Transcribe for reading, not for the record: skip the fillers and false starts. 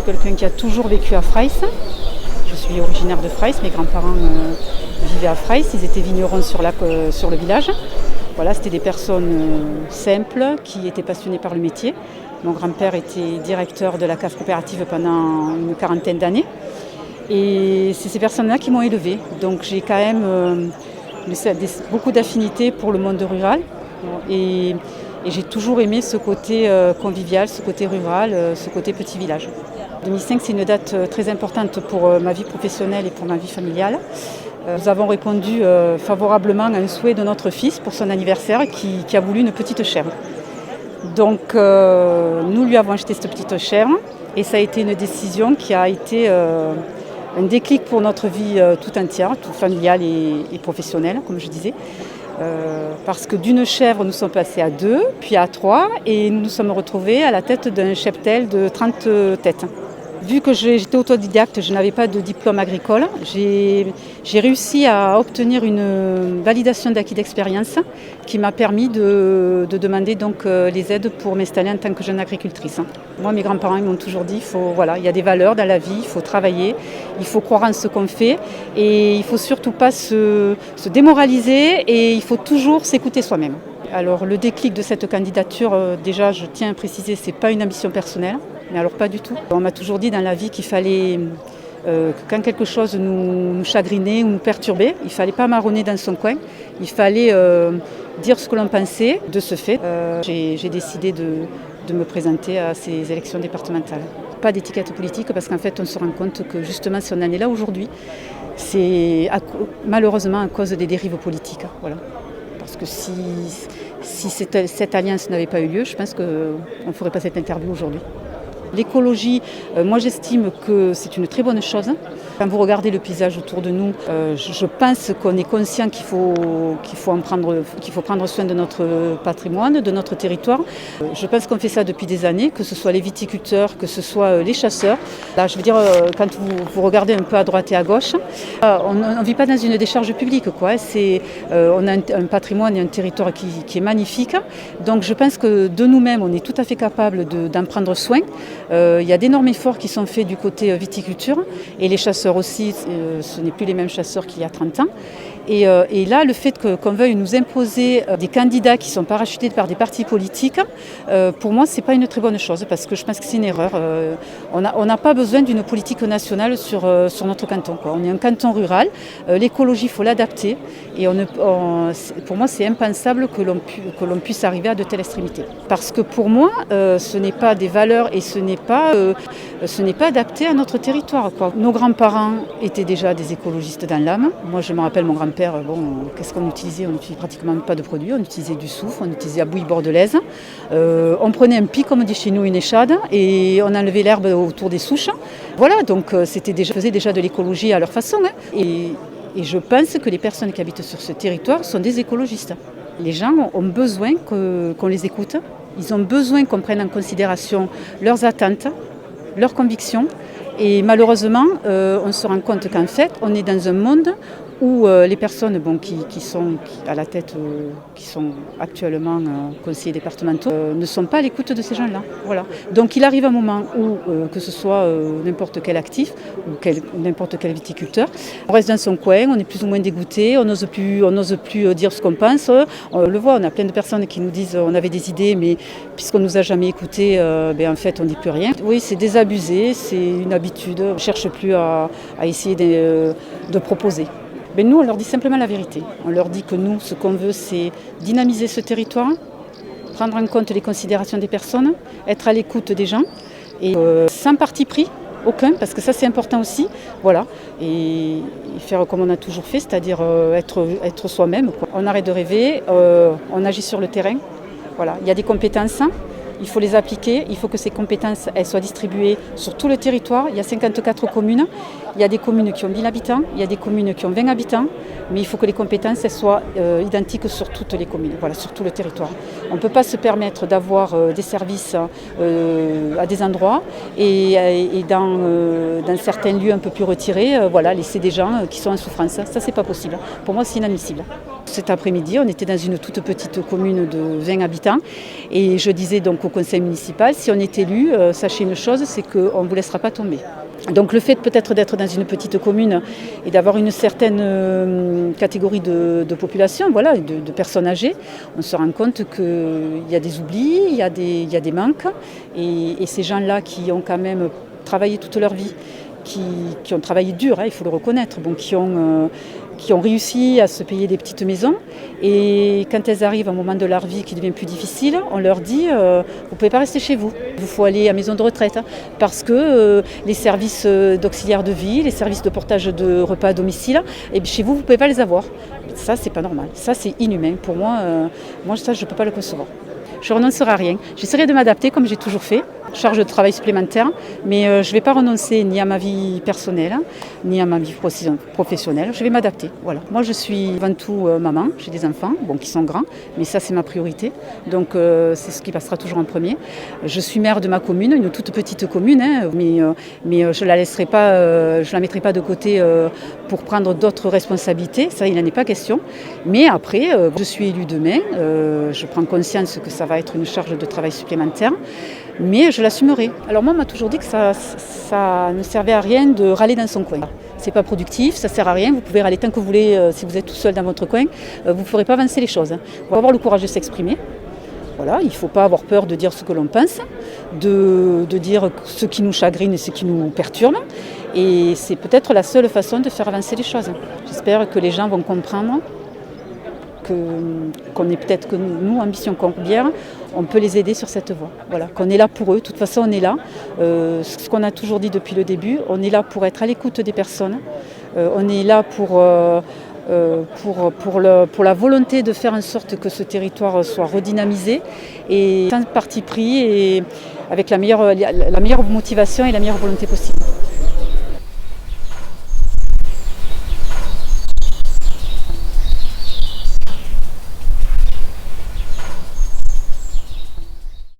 quelqu'un qui a toujours vécu à Fraïs. Je suis originaire de Fraïs, mes grands-parents vivaient à Fraïs, ils étaient vignerons sur le village. Voilà, c'était des personnes simples qui étaient passionnées par le métier. Mon grand-père était directeur de la cave coopérative pendant une quarantaine d'années. Et c'est ces personnes-là qui m'ont élevée. Donc j'ai quand même beaucoup d'affinités pour le monde rural. Et j'ai toujours aimé ce côté convivial, ce côté rural, ce côté petit village. 2005, c'est une date très importante pour ma vie professionnelle et pour ma vie familiale. Nous avons répondu favorablement à un souhait de notre fils pour son anniversaire qui a voulu une petite chèvre. Donc nous lui avons acheté cette petite chèvre et ça a été une décision qui a été un déclic pour notre vie tout entière, tout familiale et professionnelle, comme je disais. Parce que d'une chèvre, nous sommes passés à 2, puis à 3, et nous nous sommes retrouvés à la tête d'un cheptel de 30 têtes. Vu que j'étais autodidacte, je n'avais pas de diplôme agricole, j'ai réussi à obtenir une validation d'acquis d'expérience qui m'a permis de demander donc les aides pour m'installer en tant que jeune agricultrice. Moi, mes grands-parents m'ont toujours dit, il y a des valeurs dans la vie, il faut travailler, il faut croire en ce qu'on fait et il ne faut surtout pas se démoraliser et il faut toujours s'écouter soi-même. Alors le déclic de cette candidature, déjà je tiens à préciser, ce n'est pas une ambition personnelle. Mais alors pas du tout. On m'a toujours dit dans la vie qu'il fallait, que quand quelque chose nous chagrinait ou nous perturbait, il ne fallait pas marronner dans son coin, il fallait dire ce que l'on pensait. De ce fait, j'ai décidé de me présenter à ces élections départementales. Pas d'étiquette politique parce qu'en fait on se rend compte que justement si on en est là aujourd'hui, c'est malheureusement à cause des dérives politiques. Voilà. Parce que si cette alliance n'avait pas eu lieu, je pense qu'on ne ferait pas cette interview aujourd'hui. L'écologie, moi j'estime que c'est une très bonne chose. Quand vous regardez le paysage autour de nous, je pense qu'on est conscient qu'il faut prendre soin de notre patrimoine, de notre territoire. Je pense qu'on fait ça depuis des années, que ce soit les viticulteurs, que ce soit les chasseurs. Là, je veux dire, quand vous regardez un peu à droite et à gauche, on ne vit pas dans une décharge publique, quoi. On a un patrimoine et un territoire qui est magnifique. Donc je pense que de nous-mêmes, on est tout à fait capable d'en prendre soin. Il y a d'énormes efforts qui sont faits du côté viticulture et les chasseurs aussi, ce n'est plus les mêmes chasseurs qu'il y a 30 ans. Et là, le fait qu'on veuille nous imposer des candidats qui sont parachutés par des partis politiques, pour moi, ce n'est pas une très bonne chose parce que je pense que c'est une erreur. On n'a pas besoin d'une politique nationale sur notre canton, quoi. On est un canton rural, l'écologie, il faut l'adapter et pour moi, c'est impensable que l'on puisse arriver à de telles extrémités. Parce que pour moi, ce n'est pas des valeurs et ce n'est pas adapté à notre territoire, quoi. Nos grands-parents étaient déjà des écologistes dans l'âme. Moi, je me rappelle mon grand-père, qu'est-ce qu'on utilisait ? On n'utilisait pratiquement pas de produits, on utilisait du soufre, on utilisait la bouillie bordelaise. On prenait un pic, comme on dit chez nous, une échade, et on enlevait l'herbe autour des souches. Voilà, donc faisaient déjà de l'écologie à leur façon. Hein. Et je pense que les personnes qui habitent sur ce territoire sont des écologistes. Les gens ont besoin qu'on les écoute. Ils ont besoin qu'on prenne en considération leurs attentes, leurs convictions. Et malheureusement, on se rend compte qu'en fait, on est dans un monde où les personnes qui sont à la tête, qui sont actuellement conseillers départementaux, ne sont pas à l'écoute de ces gens-là. Voilà. Donc il arrive un moment où, que ce soit n'importe quel actif ou n'importe quel viticulteur, on reste dans son coin, on est plus ou moins dégoûté, on n'ose plus dire ce qu'on pense. On le voit, on a plein de personnes qui nous disent on avait des idées, mais puisqu'on ne nous a jamais écoutés, en fait on ne dit plus rien. Oui, c'est désabusé, c'est une habitude, on ne cherche plus à essayer de proposer. Mais nous, on leur dit simplement la vérité. On leur dit que nous, ce qu'on veut, c'est dynamiser ce territoire, prendre en compte les considérations des personnes, être à l'écoute des gens, et sans parti pris, aucun, parce que ça c'est important aussi, voilà, et faire comme on a toujours fait, c'est-à-dire être soi-même, quoi. On arrête de rêver, on agit sur le terrain, voilà. Il y a des compétences. Il faut les appliquer, il faut que ces compétences elles soient distribuées sur tout le territoire. Il y a 54 communes, il y a des communes qui ont 1000 habitants, il y a des communes qui ont 20 habitants, mais il faut que les compétences elles soient identiques sur toutes les communes, voilà, sur tout le territoire. On ne peut pas se permettre d'avoir des services à des endroits et dans certains lieux un peu plus retirés, laisser des gens qui sont en souffrance. Ça, c'est pas possible. Pour moi, c'est inadmissible. Cet après-midi, on était dans une toute petite commune de 20 habitants et je disais donc au conseil municipal, si on est élu, sachez une chose, c'est qu'on ne vous laissera pas tomber. Donc le fait peut-être d'être dans une petite commune et d'avoir une certaine catégorie de population, voilà, de personnes âgées, on se rend compte qu'il y a des oublis, il y a des manques et ces gens-là qui ont quand même travaillé toute leur vie, qui ont travaillé dur, il faut le reconnaître, bon, qui ont réussi à se payer des petites maisons. Et quand elles arrivent à un moment de leur vie qui devient plus difficile, on leur dit vous ne pouvez pas rester chez vous, il faut aller à maison de retraite. Parce que les services d'auxiliaire de vie, les services de portage de repas à domicile, et chez vous, vous ne pouvez pas les avoir. Ça, c'est pas normal. Ça, c'est inhumain. Pour moi, ça, je ne peux pas le concevoir. Je ne renoncerai à rien. J'essaierai de m'adapter comme j'ai toujours fait. Charge de travail supplémentaire, mais je ne vais pas renoncer ni à ma vie personnelle, ni à ma vie professionnelle. Je vais m'adapter. Voilà. Moi, je suis avant tout maman. J'ai des enfants, qui sont grands, mais ça, c'est ma priorité. Donc, c'est ce qui passera toujours en premier. Je suis maire de ma commune, une toute petite commune, mais je la laisserai pas, je la mettrai pas de côté pour prendre d'autres responsabilités. Ça, il n'en est pas question. Mais après, je suis élue demain. Je prends conscience que ça va être une charge de travail supplémentaire. Mais je l'assumerai. Alors moi, on m'a toujours dit que ça ne servait à rien de râler dans son coin. C'est pas productif, ça sert à rien. Vous pouvez râler tant que vous voulez si vous êtes tout seul dans votre coin. Vous ne ferez pas avancer les choses. Il faut avoir le courage de s'exprimer. Voilà, il ne faut pas avoir peur de dire ce que l'on pense, de dire ce qui nous chagrine et ce qui nous perturbe. Et c'est peut-être la seule façon de faire avancer les choses. J'espère que les gens vont comprendre qu'on est peut-être que nous, Ambition Corbière, on peut les aider sur cette voie. Voilà, qu'on est là pour eux. De toute façon, on est là. Ce qu'on a toujours dit depuis le début, on est là pour être à l'écoute des personnes. On est là pour la volonté de faire en sorte que ce territoire soit redynamisé et sans parti pris et avec la meilleure motivation et la meilleure volonté possible.